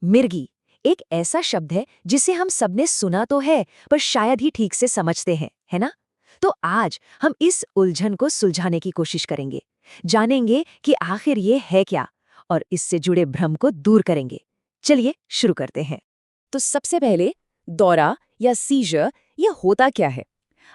मिर्गी एक ऐसा शब्द है जिसे हम सबने सुना तो है पर शायद ही ठीक से समझते हैं, है ना? तो आज हम इस उलझन को सुलझाने की कोशिश करेंगे, जानेंगे कि आखिर ये है क्या और इससे जुड़े भ्रम को दूर करेंगे। चलिए शुरू करते हैं। तो सबसे पहले दौरा या सीजर ये होता क्या है?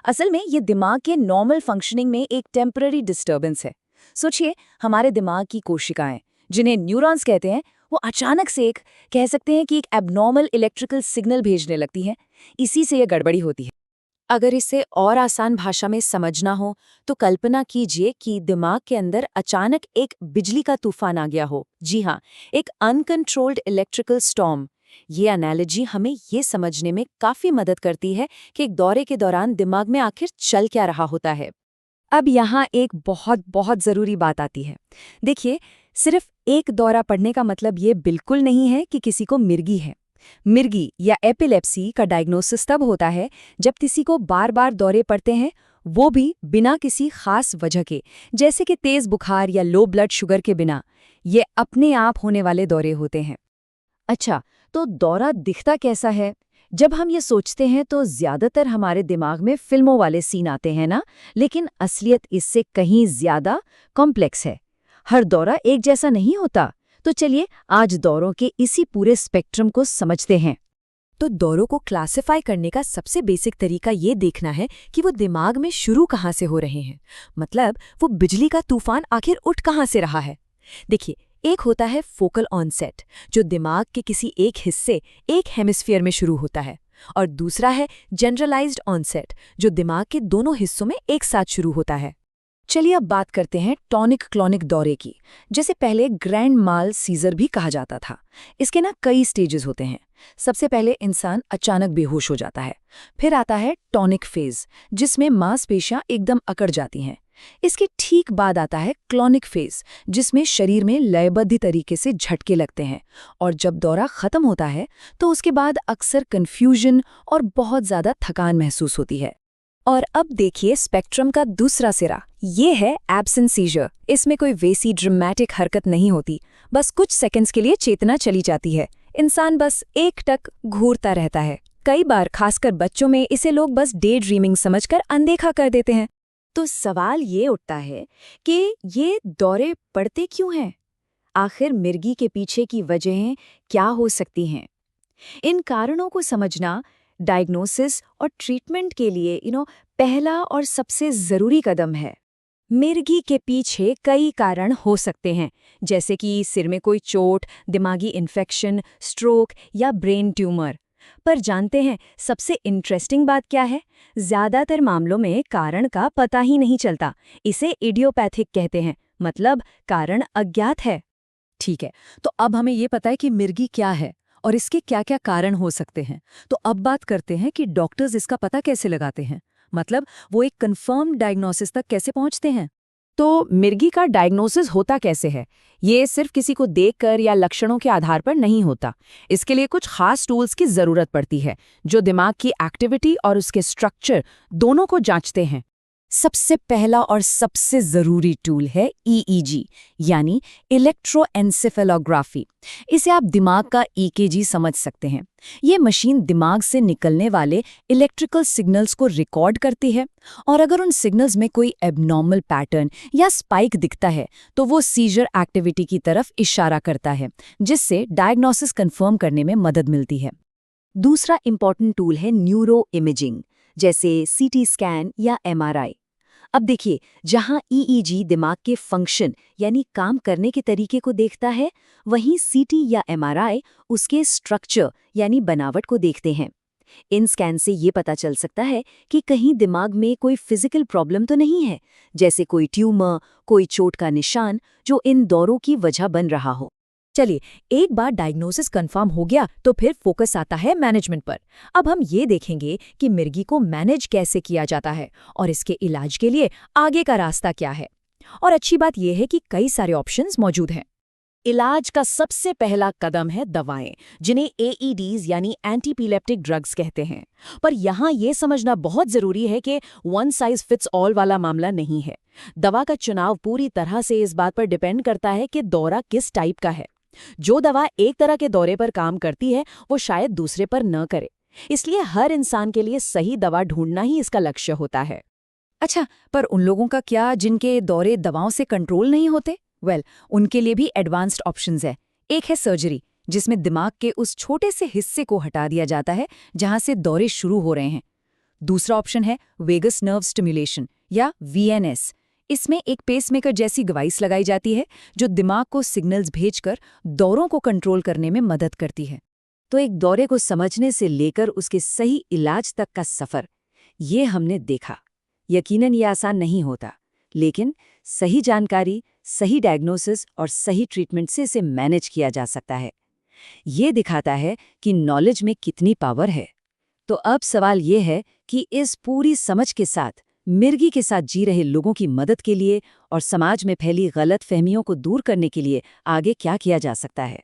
असल में ये दिमाग के नॉर्मल फंक्शनिंग में एक टेम्पररी डिस्टर्बेंस है। सोचिए, हमारे दिमाग की कोशिकाएं जिन्हें न्यूरॉन्स कहते हैं, वो अचानक से एक कह सकते हैं कि एक एबनॉर्मल इलेक्ट्रिकल सिग्नल भेजने लगती हैं। इसी से ये गड़बड़ी होती है। अगर इसे और आसान भाषा में समझना हो तो कल्पना कीजिए कि दिमाग के अंदर अचानक एक बिजली का तूफान आ गया हो। जी हाँ, एक अनकंट्रोल्ड इलेक्ट्रिकल स्टॉर्म। ये एनालॉजी हमें ये समझने में काफी मदद करती है कि एक दौरे के दौरान दिमाग में आखिर चल क्या रहा होता है। अब यहाँ एक बहुत बहुत ज़रूरी बात आती है। देखिए, सिर्फ एक दौरा पड़ने का मतलब ये बिल्कुल नहीं है कि किसी को मिर्गी है। मिर्गी या एपिलेप्सी का डायग्नोसिस तब होता है जब किसी को बार बार दौरे पड़ते हैं, वो भी बिना किसी खास वजह के, जैसे कि तेज बुखार या लो ब्लड शुगर के बिना। ये अपने आप होने वाले दौरे होते हैं। अच्छा, तो दौरा दिखता कैसा है? जब हम ये सोचते हैं तो ज्यादातर हमारे दिमाग में फिल्मों वाले सीन आते हैं ना, लेकिन असलियत इससे कहीं ज्यादा कॉम्प्लेक्स है। हर दौरा एक जैसा नहीं होता। तो चलिए आज दौरों के इसी पूरे स्पेक्ट्रम को समझते हैं। तो दौरों को क्लासिफाई करने का सबसे बेसिक तरीका ये देखना है कि वो दिमाग में शुरू कहाँ से हो रहे हैं। मतलब वो बिजली का तूफान आखिर उठ कहाँ से रहा है। देखिए, एक होता है फोकल ऑनसेट, जो दिमाग के किसी एक हिस्से, एक हेमिस्फीयर में शुरू होता है, और दूसरा है जनरलाइज्ड ऑनसेट, जो दिमाग के दोनों हिस्सों में एक साथ शुरू होता है। चलिए अब बात करते हैं टॉनिक क्लॉनिक दौरे की, जिसे पहले ग्रैंड माल सीजर भी कहा जाता था। इसके कई स्टेजेस होते हैं। सबसे पहले इंसान अचानक बेहोश हो जाता है। फिर आता है टॉनिक फेज, जिसमें मांसपेशियां एकदम अकड़ जाती हैं। इसके ठीक बाद आता है क्लॉनिक फेज, जिसमें शरीर में लयबद्ध तरीके से झटके लगते हैं। और जब दौरा खत्म होता है तो उसके बाद अक्सर कंफ्यूजन और बहुत ज्यादा थकान महसूस होती है। और अब देखिए स्पेक्ट्रम का दूसरा सिरा, ये है एब्सेंट सीजर। इसमें कोई वैसी ड्रामेटिक हरकत नहीं होती, बस कुछ सेकंड्स के लिए चेतना चली जाती है। इंसान बस एकटक घूरता रहता है। कई बार खासकर बच्चों में इसे लोग बस डे ड्रीमिंग समझकर अनदेखा कर देते हैं। तो सवाल ये उठता है कि ये दौरे पड़ते क्यों हैं? आखिर मिर्गी के पीछे की वजहें क्या हो सकती हैं? इन कारणों को समझना डायग्नोसिस और ट्रीटमेंट के लिए पहला और सबसे ज़रूरी कदम है। मिर्गी के पीछे कई कारण हो सकते हैं, जैसे कि सिर में कोई चोट, दिमागी इन्फेक्शन, स्ट्रोक या ब्रेन ट्यूमर। पर जानते हैं सबसे इंटरेस्टिंग बात क्या है? ज़्यादातर मामलों में कारण का पता ही नहीं चलता। इसे इडियोपैथिक कहते हैं, मतलब कारण अज्ञात है। ठीक है, तो अब हमें ये पता है कि मिर्गी क्या है और इसके क्या क्या कारण हो सकते हैं। तो अब बात करते हैं कि डॉक्टर्स इसका पता कैसे लगाते हैं, मतलब वो एक कंफर्म डायग्नोसिस तक कैसे पहुंचते हैं। तो मिर्गी का डायग्नोसिस होता कैसे है? ये सिर्फ किसी को देखकर या लक्षणों के आधार पर नहीं होता। इसके लिए कुछ खास टूल्स की ज़रूरत पड़ती है, जो दिमाग की एक्टिविटी और उसके स्ट्रक्चर दोनों को जांचते हैं। सबसे पहला और सबसे ज़रूरी टूल है ईईजी, यानी इलेक्ट्रोएन्सेफेलोग्राफी। इसे आप दिमाग का ईकेजी समझ सकते हैं। ये मशीन दिमाग से निकलने वाले इलेक्ट्रिकल सिग्नल्स को रिकॉर्ड करती है, और अगर उन सिग्नल्स में कोई एबनॉर्मल पैटर्न या स्पाइक दिखता है तो वो सीजर एक्टिविटी की तरफ इशारा करता है, जिससे डायग्नोसिस कंफर्म करने में मदद मिलती है। दूसरा इंपॉर्टेंट टूल है न्यूरो इमेजिंग, जैसे सीटी स्कैन या एमआरआई। अब देखिए, जहां ईईजी दिमाग के फंक्शन यानी काम करने के तरीके को देखता है, वहीं सीटी या एमआरआई उसके स्ट्रक्चर यानी बनावट को देखते हैं। इन स्कैन से ये पता चल सकता है कि कहीं दिमाग में कोई फिजिकल प्रॉब्लम तो नहीं है, जैसे कोई ट्यूमर, कोई चोट का निशान, जो इन दौरों की वजह बन रहा हो। चलिए, एक बार डायग्नोसिस कंफर्म हो गया तो फिर फोकस आता है मैनेजमेंट पर। अब हम ये देखेंगे कि मिर्गी को मैनेज कैसे किया जाता है और इसके इलाज के लिए आगे का रास्ता क्या है। और अच्छी बात यह है कि कई सारे ऑप्शंस मौजूद हैं। इलाज का सबसे पहला कदम है दवाएं, जिन्हें एईडीज यानी एंटीपीलेप्टिक ड्रग्स कहते हैं। पर यहाँ ये समझना बहुत जरूरी है कि वन साइज फिट्स ऑल वाला मामला नहीं है। दवा का चुनाव पूरी तरह से इस बात पर डिपेंड करता है कि दौरा किस टाइप का है। जो दवा एक तरह के दौरे पर काम करती है वो शायद दूसरे पर न करे। इसलिए हर इंसान के लिए सही दवा ढूंढना ही इसका लक्ष्य होता है। अच्छा, पर उन लोगों का क्या जिनके दौरे दवाओं से कंट्रोल नहीं होते? उनके लिए भी एडवांस्ड ऑप्शंस है। एक है सर्जरी, जिसमें दिमाग के उस छोटे से हिस्से को हटा दिया जाता है जहां से दौरे शुरू हो रहे हैं। दूसरा ऑप्शन है वेगस नर्व स्टिमुलेशन या VNS। इसमें एक पेसमेकर जैसी डिवाइस लगाई जाती है जो दिमाग को सिग्नल्स भेजकर दौरों को कंट्रोल करने में मदद करती है। तो एक दौरे को समझने से लेकर उसके सही इलाज तक का सफर, ये हमने देखा। यकीनन ये आसान नहीं होता, लेकिन सही जानकारी, सही डायग्नोसिस और सही ट्रीटमेंट से इसे मैनेज किया जा सकता है। ये दिखाता है कि नॉलेज में कितनी पावर है। तो अब सवाल ये है कि इस पूरी समझ के साथ, मिर्गी के साथ जी रहे लोगों की मदद के लिए और समाज में फैली गलत फहमियों को दूर करने के लिए आगे क्या किया जा सकता है।